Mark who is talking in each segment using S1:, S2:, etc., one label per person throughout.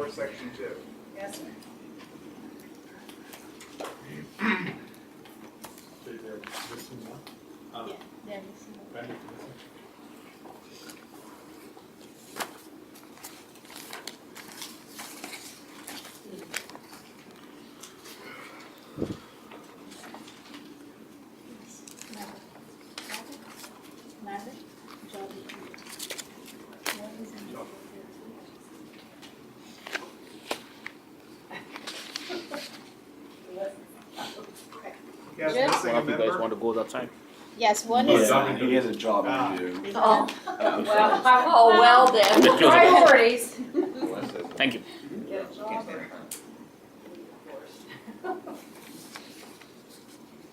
S1: for section 2?
S2: Yes, sir.
S3: Yeah, there is. Nada. Job. What is in job?
S1: You guys
S3: Just-
S1: missing a
S4: One of you guys
S1: member?
S4: want to go outside?
S3: Yes, one is.
S5: Yeah, he has a job
S1: Ah.
S5: to do.
S6: Oh, well then.
S3: Priorities.
S4: Thank you.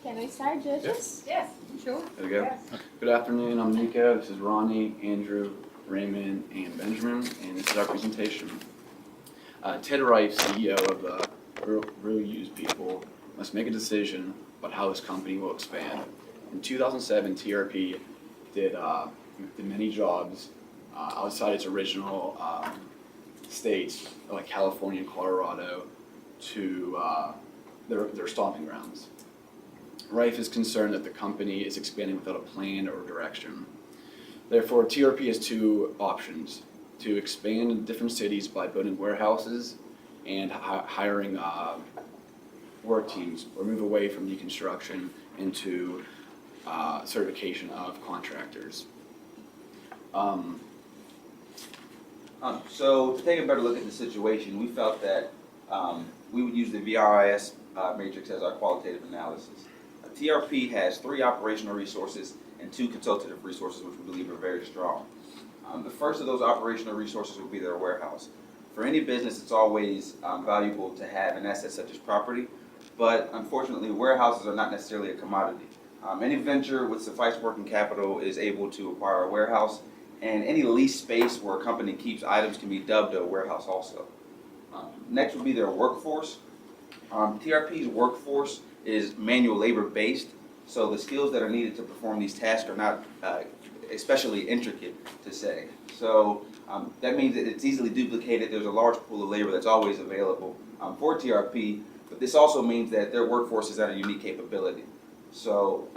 S3: Can we start, judges?
S2: Yes, sure.
S5: There we go.
S2: Yes.
S5: Good afternoon, I'm Nico, this is Ronnie, Andrew, Raymond, and Benjamin, and this is our presentation. Ted Wright, CEO of ReUsing people, must make a decision about how his company will expand. In 2007, TRP did many jobs outside its original states, like California and Colorado, to their stomping grounds. Rife is concerned that the company is expanding without a plan or direction. Therefore, TRP has two options: to expand in different cities by building warehouses and hiring work teams, or move away from deconstruction into certification of contractors.
S7: So to take a better look at the situation, we felt that we would use the VRIS matrix as our qualitative analysis. TRP has 3 operational resources and 2 consultative resources, which we believe are very strong. The first of those operational resources would be their warehouse. For any business, it's always valuable to have an asset such as property, but unfortunately, warehouses are not necessarily a commodity. Any venture with sufficient working capital is able to acquire a warehouse, and any leased space where a company keeps items can be dubbed a warehouse also. Next would be their workforce. TRP's workforce is manual labor based, so the skills that are needed to perform these tasks are not especially intricate to say. So that means that it's easily duplicated. There's a large pool of labor that's always available for TRP, but this also means that their workforce is at a unique capability. So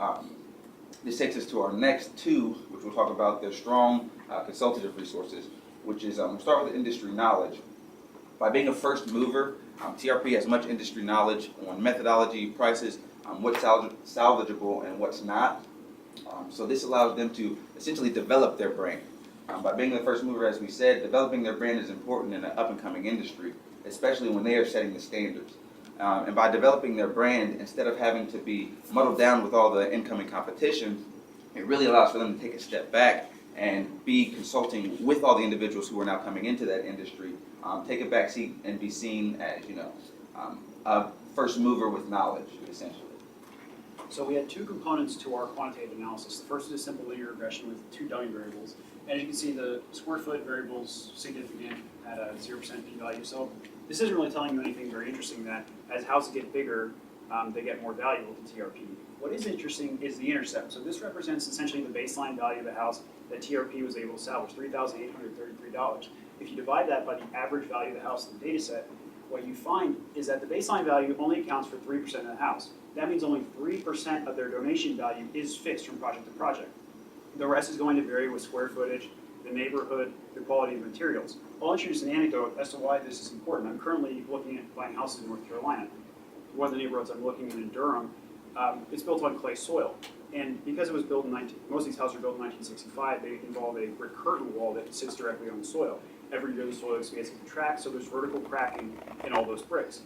S7: this takes us to our next 2, which we'll talk about, their strong consultative resources, which is, we'll start with industry knowledge. By being a first mover, TRP has much industry knowledge on methodology, prices, what's salvageable and what's not. So this allows them to essentially develop their brand. By being the first mover, as we said, developing their brand is important in an up-and-coming industry, especially when they are setting the standards. And by developing their brand, instead of having to be muddled down with all the incoming competition, it really allows for them to take a step back and be consulting with all the individuals who are now coming into that industry, take a back seat and be seen as, a first mover with knowledge, essentially.
S8: So we had 2 components to our quantitative analysis. The first is a simple linear regression with 2 dummy variables. And as you can see, the square foot variable is significant at a 0% p-value. So this isn't really telling you anything very interesting, that as houses get bigger, they get more valuable to TRP. What is interesting is the intercept. So this represents essentially the baseline value of the house that TRP was able to salvage, $3,833. If you divide that by the average value of the house in the data set, what you find is that the baseline value only accounts for 3% of the house. That means only 3% of their donation value is fixed from project to project. The rest is going to vary with square footage, the neighborhood, the quality of materials. I'll introduce an anecdote as to why this is important. I'm currently looking at buying houses in North Carolina. One of the neighborhoods I'm looking in Durham, it's built on clay soil. And because it was built in most of these houses were built in 1965, they involve a brick curtain wall that sits directly on the soil. Every year the soil expands and contracts, so there's vertical cracking in all those bricks.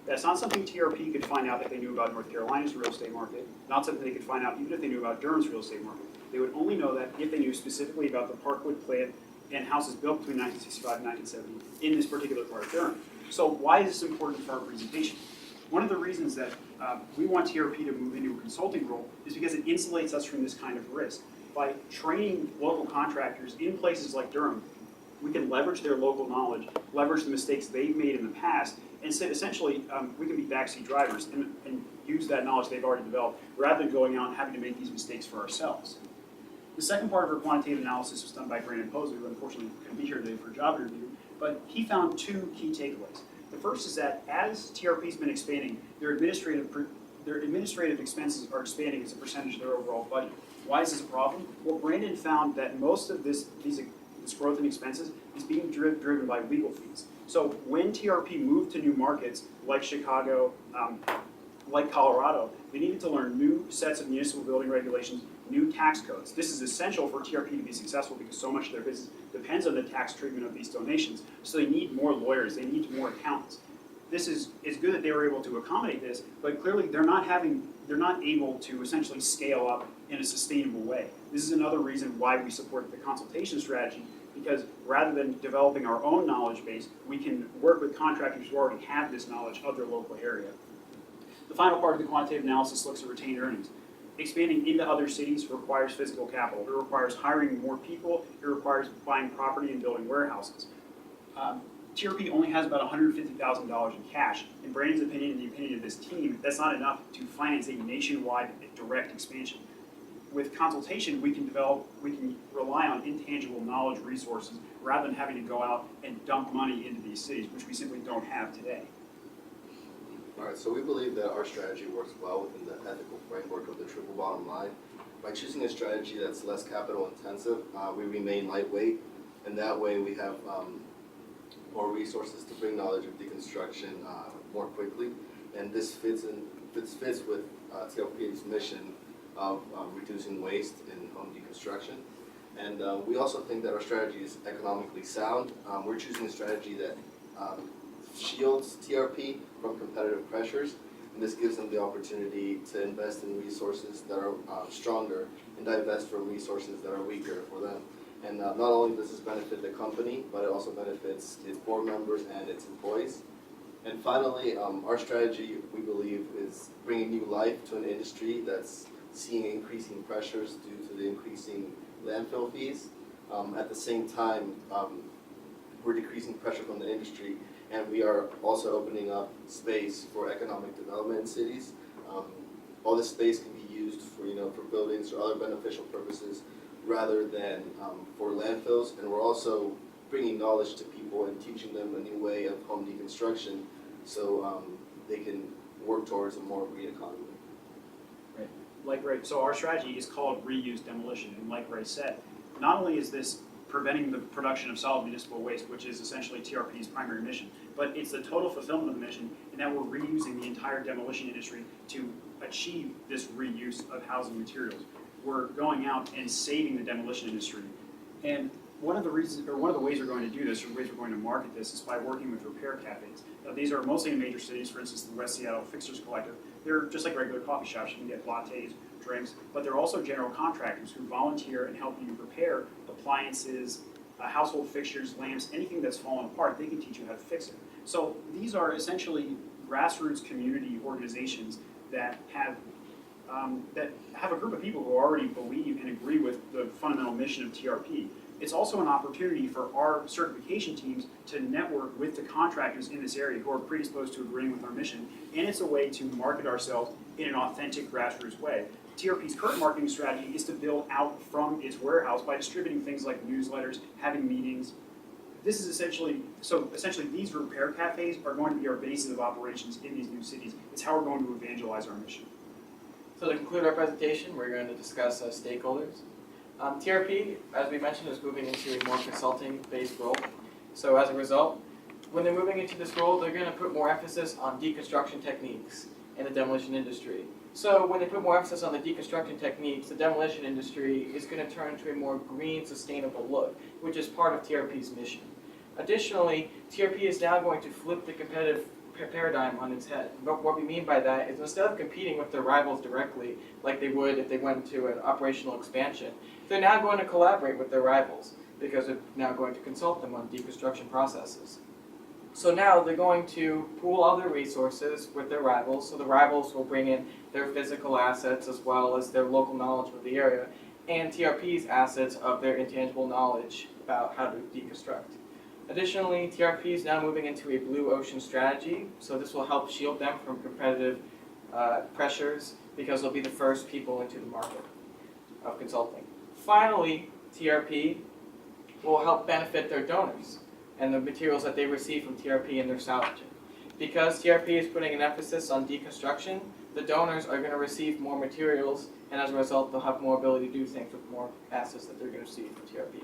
S8: That's not something TRP could find out if they knew about North Carolina's real estate market, not something they could find out even if they knew about Durham's real estate market. They would only know that if they knew specifically about the Parkwood plant and houses built between 1965 and 1970 in this particular part of Durham. So why is this important for our presentation? One of the reasons that we want TRP to move into a consulting role is because it insulates us from this kind of risk. By training local contractors in places like Durham, we can leverage their local knowledge, leverage the mistakes they've made in the past, and so essentially we can be backseat drivers and use that knowledge they've already developed rather than going out and having to make these mistakes for ourselves. The second part of our quantitative analysis was done by Brandon Poser, who unfortunately couldn't be here today for a job interview. But he found two key takeaways. The first is that as TRP's been expanding, their administrative expenses are expanding as a percentage of their overall budget. Why is this a problem? Well, Brandon found that most of this growth in expenses is being driven by legal fees. So when TRP moved to new markets like Chicago, like Colorado, they needed to learn new sets of municipal building regulations, new tax codes. This is essential for TRP to be successful because so much of their business depends on the tax treatment of these donations. So they need more lawyers, they need more accountants. This is good that they were able to accommodate this, but clearly they're not able to essentially scale up in a sustainable way. This is another reason why we support the consultation strategy, because rather than developing our own knowledge base, we can work with contractors who already have this knowledge of their local area. The final part of the quantitative analysis looks at retained earnings. Expanding into other cities requires physical capital. It requires hiring more people. It requires buying property and building warehouses. TRP only has about $150,000 in cash. In Brandon's opinion and the opinion of this team, that's not enough to finance a nationwide direct expansion. With consultation, we can rely on intangible knowledge resources rather than having to go out and dump money into these cities, which we simply don't have today.
S2: All right, so we believe that our strategy works well within the ethical framework of the triple bottom line. By choosing a strategy that's less capital intensive, we remain lightweight, and that way we have more resources to bring knowledge of deconstruction more quickly. And this fits with TRP's mission of reducing waste in home deconstruction. And we also think that our strategy is economically sound. We're choosing a strategy that shields TRP from competitive pressures, and this gives them the opportunity to invest in resources that are stronger and divest from resources that are weaker for them. And not only does this benefit the company, but it also benefits its board members and its employees. And finally, our strategy, we believe, is bringing new life to an industry that's seeing increasing pressures due to the increasing landfill fees. At the same time, we're decreasing pressure from the industry, and we are also opening up space for economic development in cities. All this space can be used for buildings or other beneficial purposes rather than for landfills. And we're also bringing knowledge to people and teaching them a new way of home deconstruction so they can work towards a more green economy.
S8: Right. Like Ray, so our strategy is called reuse demolition, and like Ray said, not only is this preventing the production of solid municipal waste, which is essentially TRP's primary mission, but it's the total fulfillment of the mission in that we're reusing the entire demolition industry to achieve this reuse of housing materials. We're going out and saving the demolition industry. And one of the ways we're going to do this, or ways we're going to market this, is by working with repair cafes. Now, these are mostly in major cities, for instance, the West Seattle Fixers Collective. They're just like regular coffee shops. You can get lattes, drinks, but they're also general contractors who volunteer and help you repair appliances, household fixtures, lamps, anything that's fallen apart. They can teach you how to fix it. So these are essentially grassroots community organizations that have a group of people who already believe and agree with the fundamental mission of TRP. It's also an opportunity for our certification teams to network with the contractors in this area who are predisposed to agreeing with our mission, and it's a way to market ourselves in an authentic grassroots way. TRP's current marketing strategy is to build out from its warehouse by distributing things like newsletters, having meetings. This is essentially these repair cafes are going to be our basis of operations in these new cities. It's how we're going to evangelize our mission.
S4: So to conclude our presentation, we're going to discuss stakeholders. TRP, as we mentioned, is moving into a more consulting-based role. So as a result, when they're moving into this role, they're going to put more emphasis on deconstruction techniques in the demolition industry. So when they put more emphasis on the deconstruction techniques, the demolition industry is going to turn to a more green, sustainable look, which is part of TRP's mission. Additionally, TRP is now going to flip the competitive paradigm on its head. But what we mean by that is instead of competing with their rivals directly, like they would if they went to an operational expansion, they're now going to collaborate with their rivals because they're now going to consult them on deconstruction processes. So now they're going to pool all their resources with their rivals, so the rivals will bring in their physical assets as well as their local knowledge of the area, and TRP's assets of their intangible knowledge about how to deconstruct. Additionally, TRP is now moving into a blue ocean strategy, so this will help shield them from competitive pressures because they'll be the first people into the market of consulting. Finally, TRP will help benefit their donors. and the materials that they receive from TRP and their salvaging. Because TRP is putting an emphasis on deconstruction, the donors are going to receive more materials, and as a result, they'll have more ability to do things with more assets that they're going to receive from TRP.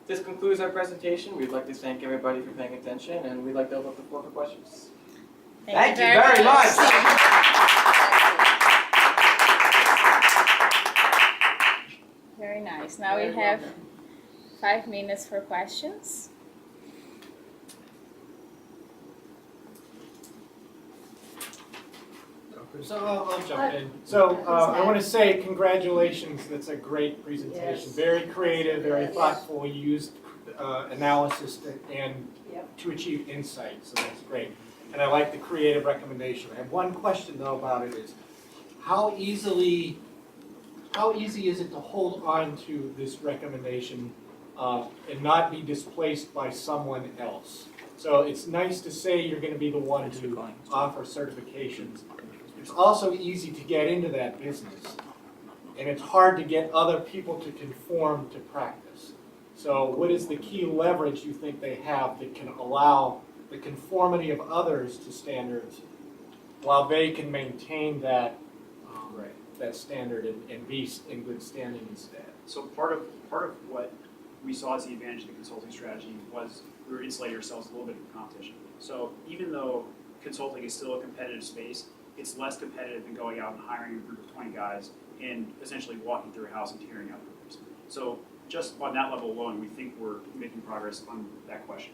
S4: This concludes our presentation. We'd like to thank everybody for paying attention, and we'd like to open up the floor for questions.
S3: Thank you very much. Very nice. Now we have 5 minutes for questions.
S9: So I'll jump in. So I want to say congratulations. That's a great presentation.
S6: Yes.
S9: Very creative, very
S6: Yes.
S9: thoughtful. You used analysis
S6: Yep.
S9: to achieve insight. So that's great. And I like the creative recommendation. I have one question though about it is how easy is it to hold on to this recommendation and not be displaced by someone else? So it's nice to say you're going to be the one to offer certifications. It's also easy to get into that business, and it's hard to get other people to conform to practice. So what is the key leverage you think they have that can allow the conformity of others to standards while they can maintain that that standard and be in good standing instead?
S8: So part of what we saw as the advantage of the consulting strategy was we were insulating ourselves a little bit from competition. So even though consulting is still a competitive space, it's less competitive than going out and hiring a group of 20 guys and essentially walking through a house and tearing out rooms. So just on that level alone, we think we're making progress on that question.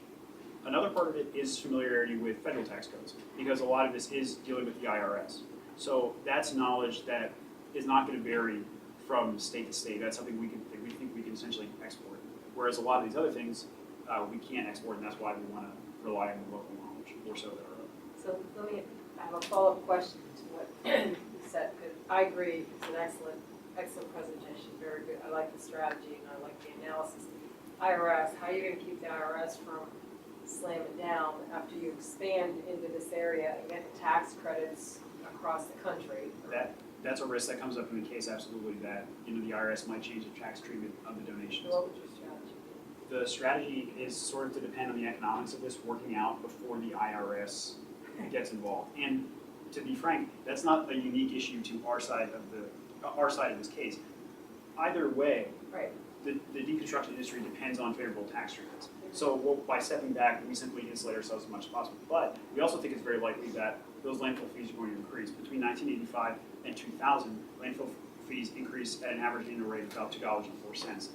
S8: Another part of it is familiarity with federal tax codes, because a lot of this is dealing with the IRS. So that's knowledge that is not going to vary from state to state. That's something we think we can essentially export. Whereas a lot of these other things, we can't export, and that's why we want to rely on the local knowledge more so than our own.
S6: So I have a follow-up question to what you said, because I agree, it's an excellent presentation, very good. I like the strategy and I like the analysis. IRS, how are you going to keep the IRS from slamming down after you expand into this area and get tax credits across the country?
S8: That's a risk that comes up in the case, absolutely, that the IRS might change the tax treatment of the donations.
S6: What would your strategy be?
S8: The strategy is sort of to depend on the economics of this working out before the IRS gets involved. And to be frank, that's not a unique issue to our side of this case. Either way,
S6: Right.
S8: the deconstruction industry depends on favorable tax treatments. So by stepping back, we simply insulate ourselves as much as possible. But we also think it's very likely that those landfill fees are going to increase. Between 1985 and 2000, landfill fees increased at an average annual rate of about $2.04.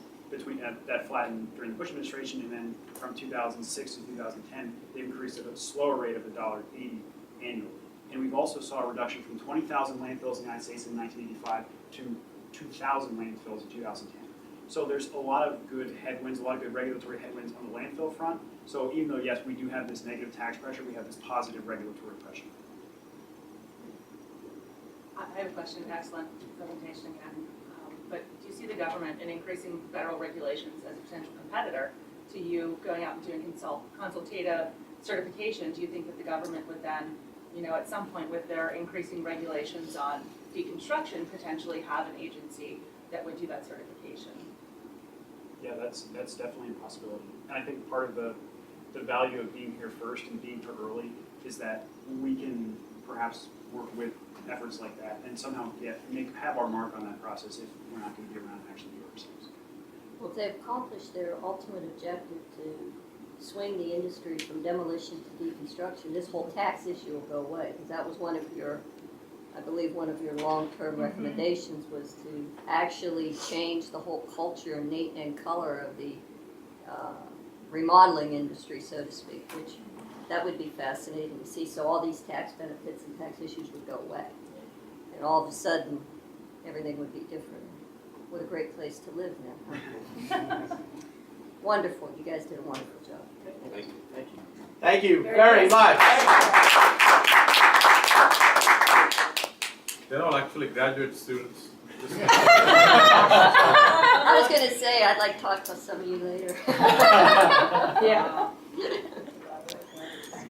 S8: That flattened during the Bush administration, and then from 2006 to 2010, they increased at a slower rate of $1.80 annually. And we've also saw a reduction from 20,000 landfills in the United States in 1985 to 2,000 landfills in 2010. So there's a lot of good headwinds, a lot of good regulatory headwinds on the landfill front. So even though, yes, we do have this negative tax pressure, we have this positive regulatory pressure.
S10: I have a question, excellent presentation again. But do you see the government in increasing federal regulations as a potential competitor to you going out and doing consultative certification? Do you think that the government would then, at some point with their increasing regulations on deconstruction, potentially have an agency that would do that certification?
S8: Yeah, that's definitely a possibility. And I think part of the value of being here first and being here early is that we can perhaps work with efforts like that and somehow have our mark on that process if we're not going to be around and actually do it ourselves.
S11: Well, if they've accomplished their ultimate objective to swing the industry from demolition to deconstruction, this whole tax issue will go away. Because that was one of your, I believe one of your long-term recommendations was to actually change the whole culture and color of the remodeling industry, so to speak, which that would be fascinating to see. So all these tax benefits and tax issues would go away. And all of a sudden, everything would be different. What a great place to live now. Huh? Wonderful. You guys did a wonderful job.
S2: Thank you.
S4: Thank you. Thank you very much.
S1: They're all actually graduate students.
S11: I was going to say, I'd like to talk to some of you later.
S6: Yeah.